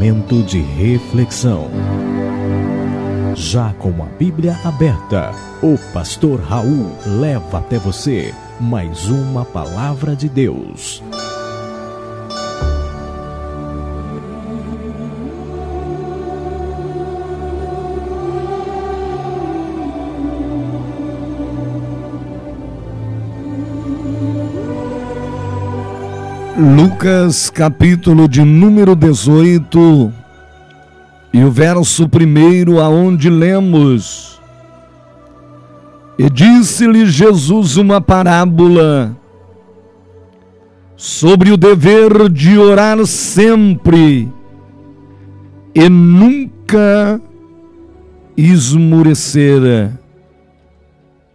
Momento de reflexão. Já com a Bíblia aberta, o pastor Raul leva até você mais uma palavra de Deus. Lucas, capítulo de número 18, e o verso 1, aonde lemos: E disse-lhe Jesus uma parábola sobre o dever de orar sempre e nunca esmorecer.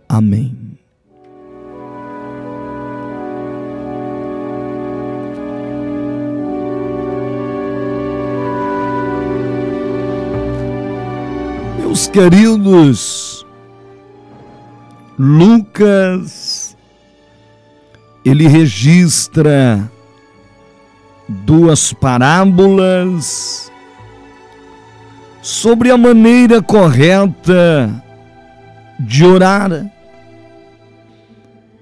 Amém. Meus queridos, Lucas, ele registra duas parábolas sobre a maneira correta de orar.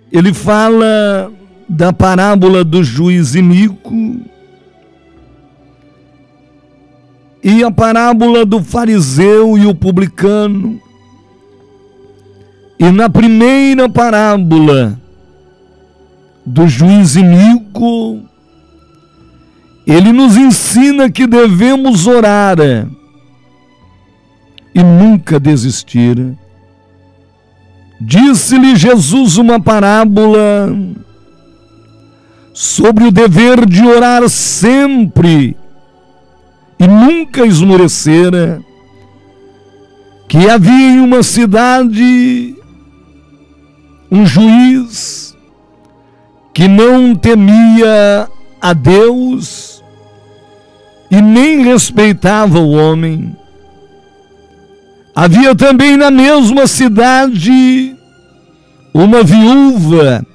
Ele fala da parábola do juiz iníquo e a parábola do fariseu e o publicano. E na primeira parábola do juiz iníquo, ele nos ensina que devemos orar e nunca desistir. Disse-lhe Jesus uma parábola sobre o dever de orar sempre e nunca esmorecer, que havia em uma cidade um juiz que não temia a Deus e nem respeitava o homem. Havia também na mesma cidade uma viúva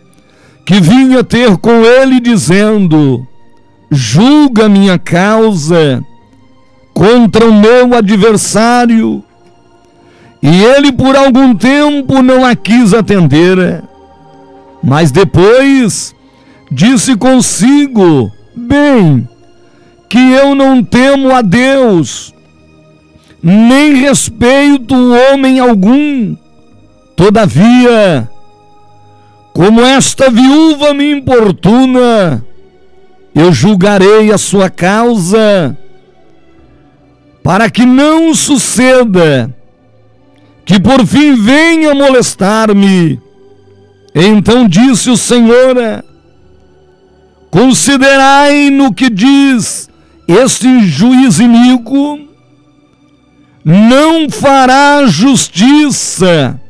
que vinha ter com ele dizendo: julga minha causa contra o meu adversário. E ele por algum tempo não a quis atender, mas depois disse consigo: bem, que eu não temo a Deus, nem respeito homem algum. Todavia, como esta viúva me importuna, eu julgarei a sua causa, para que não suceda que por fim venha molestar-me. Então disse o Senhor: considerai no que diz este juiz iníquo, não fará justiça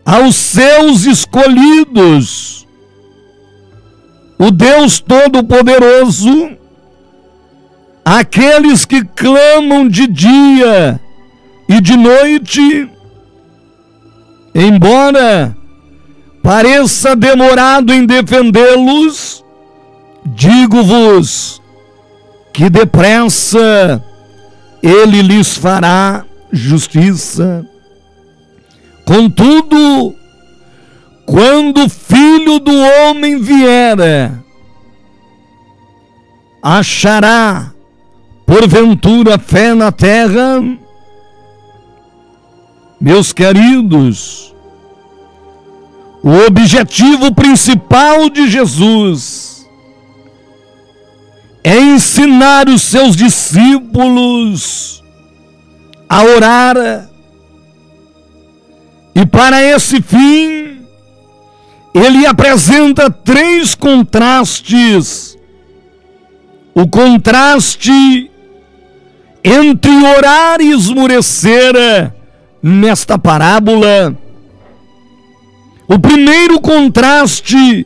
aos seus escolhidos. O Deus Todo-Poderoso, aqueles que clamam de dia e de noite, embora pareça demorado em defendê-los, digo-vos que depressa ele lhes fará justiça. Contudo, quando o Filho do Homem vier, achará porventura fé na terra? Meus queridos, o objetivo principal de Jesus é ensinar os seus discípulos a orar. E para esse fim, ele apresenta 3 contrastes. O contraste entre orar e esmorecer nesta parábola. O primeiro contraste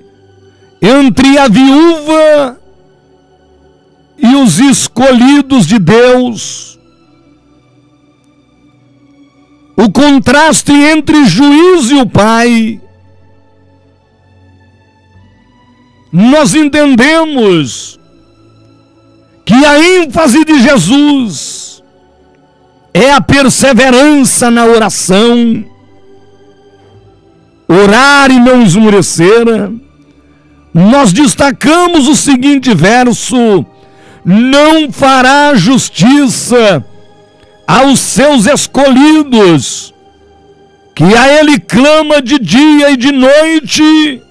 entre a viúva e os escolhidos de Deus. O contraste entre juiz e o pai. Nós entendemos que a ênfase de Jesus é a perseverança na oração, orar e não esmorecer, nós destacamos o seguinte verso: não fará justiça aos seus escolhidos, que a ele clama de dia e de noite,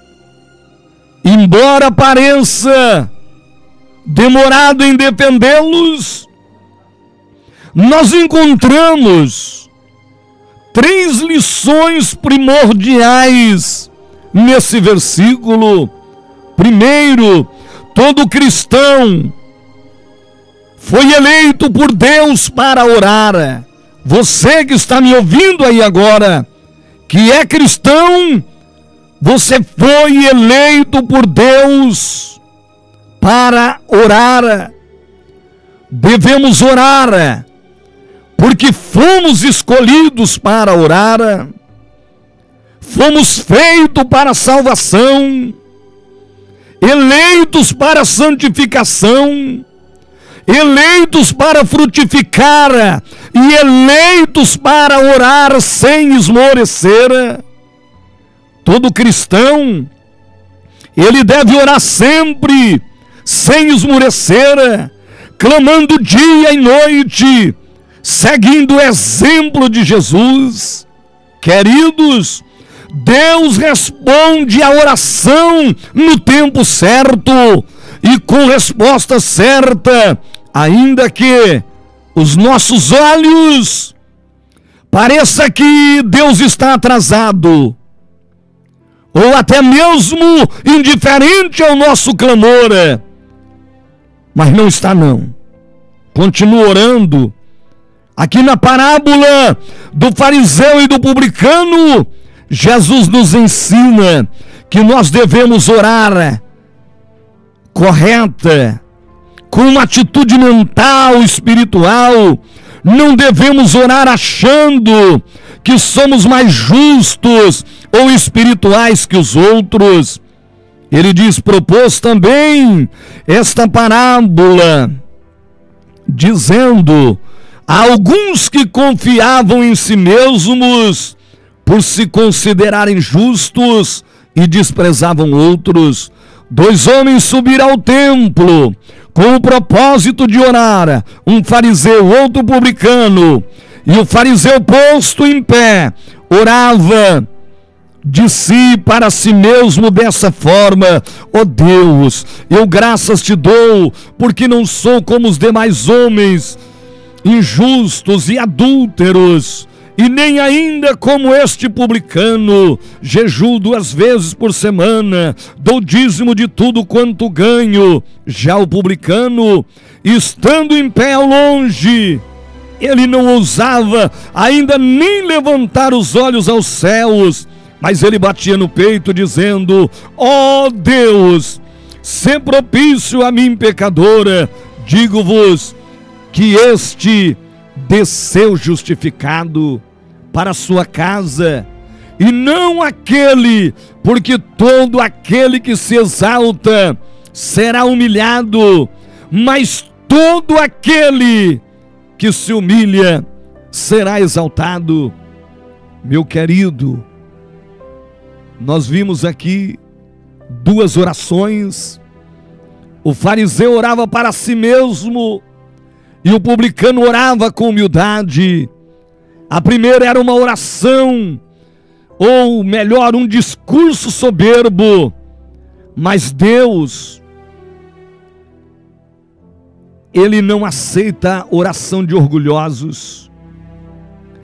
embora pareça demorado em defendê-los. Nós encontramos 3 lições primordiais nesse versículo. Primeiro, todo cristão foi eleito por Deus para orar. Você que está me ouvindo aí agora, que é cristão, você foi eleito por Deus para orar. Devemos orar, porque fomos escolhidos para orar, fomos feitos para a salvação, eleitos para a santificação, eleitos para frutificar e eleitos para orar sem esmorecer. Todo cristão, ele deve orar sempre, sem esmorecer, clamando dia e noite, seguindo o exemplo de Jesus. Queridos, Deus responde a oração no tempo certo e com resposta certa, ainda que os nossos olhos pareça que Deus está atrasado, ou até mesmo indiferente ao nosso clamor, mas não está não. Continua orando. Aqui na parábola do fariseu e do publicano, Jesus nos ensina que nós devemos orar correta, com uma atitude mental, espiritual. Não devemos orar achando que somos mais justos ou espirituais que os outros. Ele propôs também esta parábola, dizendo a alguns que confiavam em si mesmos por se considerarem justos e desprezavam outros. 2 homens subiram ao templo com o propósito de orar, um fariseu, outro publicano. E o fariseu, posto em pé, orava de si para si mesmo dessa forma: ó Deus, eu graças te dou, porque não sou como os demais homens, injustos e adúlteros, e nem ainda como este publicano. Jejuo 2 vezes por semana, dou dízimo de tudo quanto ganho. Já o publicano, estando em pé ao longe, ele não ousava ainda nem levantar os olhos aos céus, mas ele batia no peito dizendo: ó Deus, sê propício a mim, pecadora. Digo-vos que este desceu justificado para a sua casa, e não aquele, porque todo aquele que se exalta será humilhado, mas todo aquele que se humilha será exaltado. Meu querido, nós vimos aqui 2 orações. O fariseu orava para si mesmo e o publicano orava com humildade. A primeira era uma oração, ou melhor, um discurso soberbo, mas Deus, Ele não aceita oração de orgulhosos.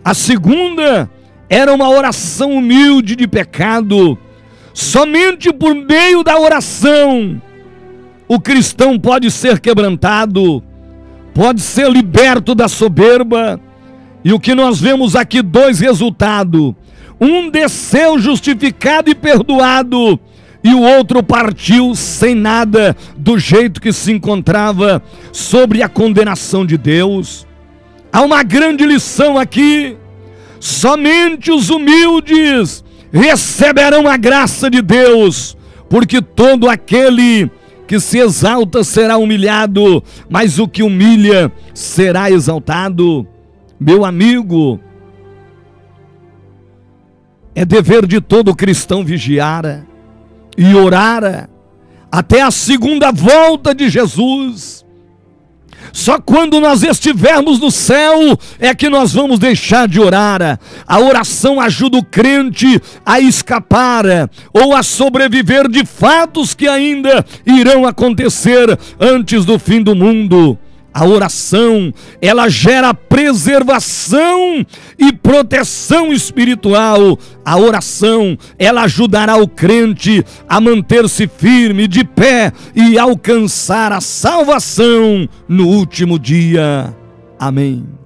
A segunda era uma oração humilde de pecado. Somente por meio da oração o cristão pode ser quebrantado, pode ser liberto da soberba. E o que nós vemos aqui, 2 resultados: um desceu justificado e perdoado, e o outro partiu sem nada, do jeito que se encontrava, sobre a condenação de Deus. Há uma grande lição aqui: somente os humildes receberão a graça de Deus, porque todo aquele que que se exalta será humilhado, mas o que humilha será exaltado. Meu amigo, é dever de todo cristão vigiar e orar até a segunda volta de Jesus. Só quando nós estivermos no céu é que nós vamos deixar de orar. A oração ajuda o crente a escapar ou a sobreviver de fatos que ainda irão acontecer antes do fim do mundo. A oração, ela gera preservação e proteção espiritual. A oração, ela ajudará o crente a manter-se firme, de pé e alcançar a salvação no último dia. Amém.